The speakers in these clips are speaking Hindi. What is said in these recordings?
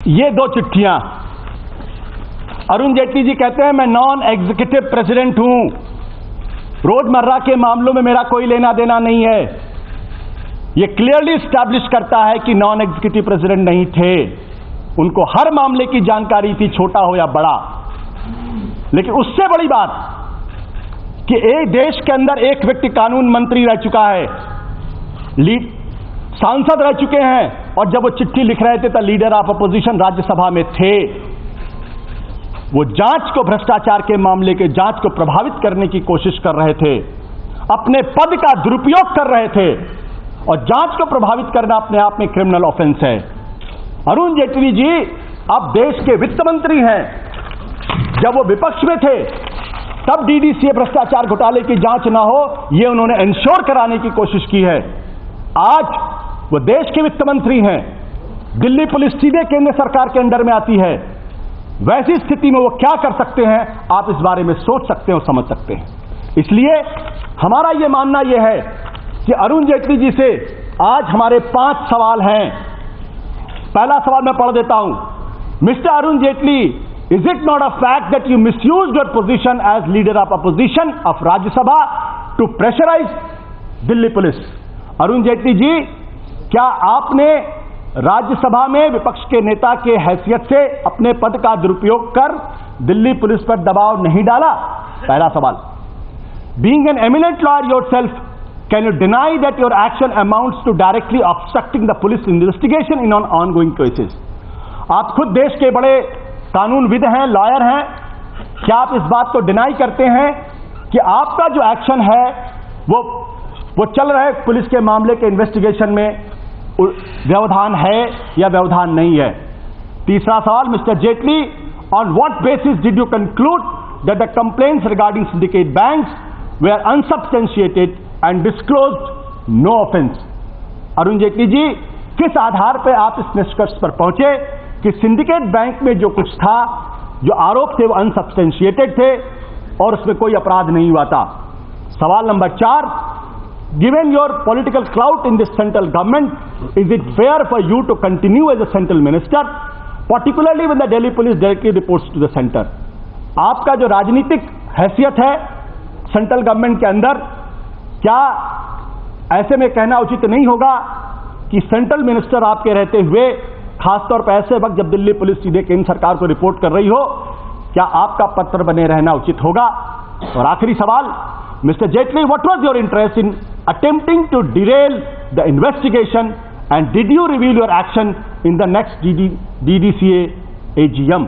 ये दो चिट्ठियां, अरुण जेटली जी कहते हैं मैं नॉन एग्जीक्यूटिव प्रेसिडेंट हूं, रोजमर्रा के मामलों में मेरा कोई लेना देना नहीं है। ये क्लियरली स्टैब्लिश करता है कि नॉन एग्जीक्यूटिव प्रेसिडेंट नहीं थे, उनको हर मामले की जानकारी थी, छोटा हो या बड़ा। लेकिन उससे बड़ी बात कि एक देश के अंदर एक व्यक्ति कानून मंत्री रह चुका है, सांसद रह चुके हैं, और जब वो चिट्ठी लिख रहे थे तो लीडर ऑफ अपोजिशन राज्यसभा में थे। वो जांच को, भ्रष्टाचार के मामले के जांच को प्रभावित करने की कोशिश कर रहे थे, अपने पद का दुरुपयोग कर रहे थे, और जांच को प्रभावित करना अपने आप में क्रिमिनल ऑफेंस है। अरुण जेटली जी अब देश के वित्त मंत्री हैं। जब वो विपक्ष में थे तब डीडीसीए भ्रष्टाचार घोटाले की जांच ना हो, ये उन्होंने इंश्योर कराने की कोशिश की है। आज वो देश के वित्त मंत्री हैं, दिल्ली पुलिस सीधे केंद्र सरकार के अंडर में आती है। वैसी स्थिति में वो क्या कर सकते हैं, आप इस बारे में सोच सकते हैं और समझ सकते हैं। इसलिए हमारा ये मानना यह है कि अरुण जेटली जी से आज हमारे 5 सवाल हैं। पहला सवाल मैं पढ़ देता हूं। Mister Arun Jaitley, is it not a fact that you misused your position as leader of opposition of Rajya Sabha to pressurise Delhi police? Arun Jaitley ji, क्या आपने राज्यसभा में विपक्ष के नेता के हैसियत से अपने पद का दुरुपयोग कर दिल्ली पुलिस पर दबाव नहीं डाला? पहला सवाल। Being an eminent lawyer yourself, can you deny that your action amounts to directly obstructing the police investigation in ongoing cases? आप खुद देश के बड़े कानूनविद हैं, लॉयर हैं, क्या आप इस बात को डिनाई करते हैं कि आपका जो एक्शन है वो चल रहा है पुलिस के मामले के इन्वेस्टिगेशन में व्यवधान है या व्यवधान नहीं है? तीसरा सवाल, mister Jaitley, on what basis did you conclude that the complaints regarding syndicate banks were unsubstantiated and disclosed no offence? Arun Jaitley ji, किस आधार पर आप इस निष्कर्ष पर पहुंचे कि सिंडिकेट बैंक में जो कुछ था, जो आरोप थे, वो अनसब्सटेंशिएटेड थे और उसमें कोई अपराध नहीं हुआ था? सवाल number 4, given your political clout in this central government, is it fair for you to continue as a central minister, particularly when the Delhi police directly reports to the center? आपका जो राजनीतिक हैसियत है सेंट्रल गवर्नमेंट के अंदर, क्या ऐसे में कहना उचित नहीं होगा कि सेंट्रल मिनिस्टर आपके रहते हुए, खासतौर पर ऐसे वक्त जब दिल्ली पुलिस सीधे केंद्र सरकार को रिपोर्ट कर रही हो, क्या आपका पद पर बने रहना उचित होगा? और आखिरी सवाल, Mr. Jetley, what was your interest in attempting to derail the investigation, and did you reveal your action in the next DDCA AGM?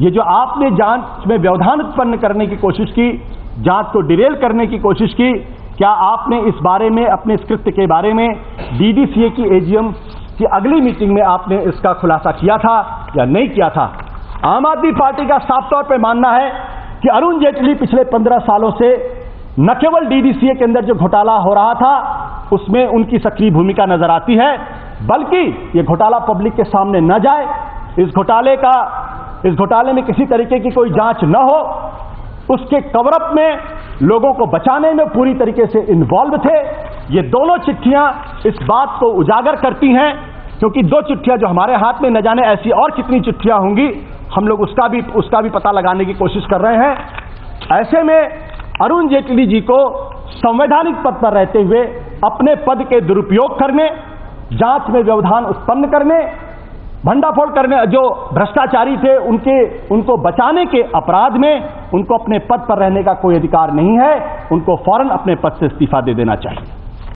ये जो आपने जांच में व्यवधान उत्पन्न करने की कोशिश की, जांच को डिरेल करने की कोशिश की, क्या आपने इस बारे में, अपने इस कृत्य के बारे में DDCA की AGM की अगली मीटिंग में आपने इसका खुलासा किया था या नहीं किया था? आम आदमी पार्टी का साफ तौर पर मानना है कि अरुण जेटली पिछले 15 सालों से न केवल डीडीसीए के अंदर जो घोटाला हो रहा था उसमें उनकी सक्रिय भूमिका नजर आती है, बल्कि ये घोटाला पब्लिक के सामने न जाए, इस घोटाले में किसी तरीके की कोई जांच न हो, उसके कवरअप में लोगों को बचाने में पूरी तरीके से इन्वॉल्व थे। ये दोनों चिट्ठियां इस बात को उजागर करती हैं, क्योंकि 2 चिट्ठियां जो हमारे हाथ में, न जाने ऐसी और कितनी चिट्ठियां होंगी, हम लोग उसका भी पता लगाने की कोशिश कर रहे हैं। ऐसे में अरुण जेटली जी को संवैधानिक पद पर रहते हुए अपने पद के दुरुपयोग करने, जांच में व्यवधान उत्पन्न करने, भंडाफोड़ करने, जो भ्रष्टाचारी थे उनको बचाने के अपराध में उनको अपने पद पर रहने का कोई अधिकार नहीं है। उनको फौरन अपने पद से इस्तीफा दे देना चाहिए।